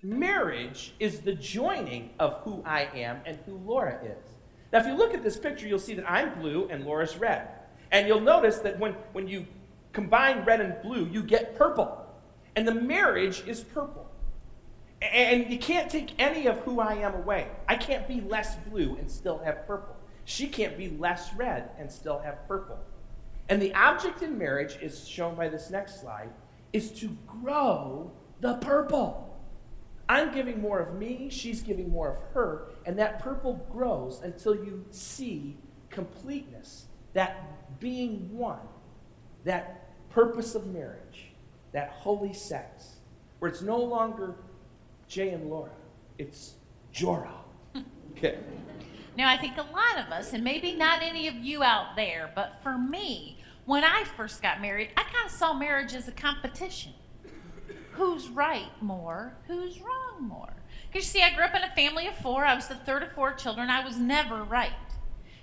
Marriage is the joining of who I am and who Laura is. Now, if you look at this picture, you'll see that I'm blue and Laura's red. And you'll notice that when you combine red and blue, you get purple. And the marriage is purple. And you can't take any of who I am away. I can't be less blue and still have purple. She can't be less red and still have purple. And the object in marriage, is shown by this next slide, is to grow the purple. I'm giving more of me, she's giving more of her, and that purple grows until you see completeness, that being one, that purpose of marriage, that holy sex, where it's no longer Jay and Laura, it's Jorah. Okay. Now, I think a lot of us, and maybe not any of you out there, but for me, when I first got married, I kind of saw marriage as a competition. Who's right more? Who's wrong more? Because you see, I grew up in a family of 4. I was the third of 4 children. I was never right.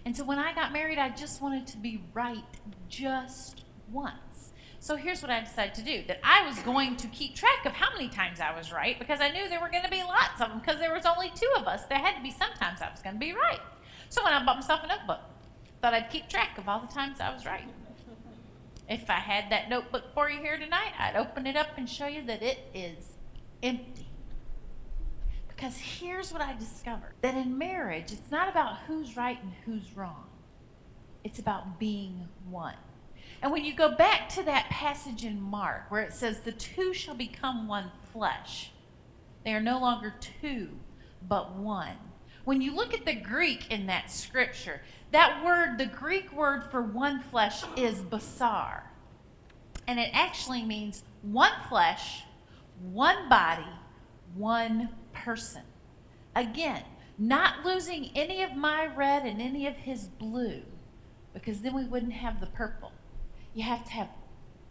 And so when I got married, I just wanted to be right just once. So here's what I decided to do, that I was going to keep track of how many times I was right, because I knew there were going to be lots of them, because there was only 2 of us. There had to be sometimes I was going to be right. So when I bought myself a notebook, thought I'd keep track of all the times I was right. If I had that notebook for you here tonight, I'd open it up and show you that it is empty. Because here's what I discovered, that in marriage, it's not about who's right and who's wrong. It's about being one. And when you go back to that passage in Mark where it says, the 2 shall become one flesh, they are no longer 2, but one. When you look at the Greek in that scripture, that word, the Greek word for one flesh is basar. And it actually means one flesh, one body, one person. Again, not losing any of my red and any of his blue, because then we wouldn't have the purple. You have to have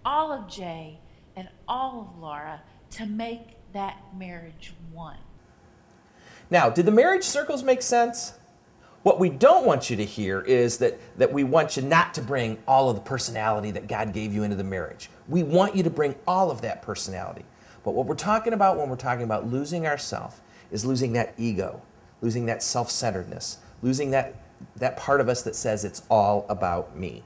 all of Jay and all of Laura to make that marriage one. Now, did the marriage circles make sense? What we don't want you to hear is that we want you not to bring all of the personality that God gave you into the marriage. We want you to bring all of that personality. But what we're talking about when we're talking about losing ourselves is losing that ego, losing that self-centeredness, losing that part of us that says it's all about me.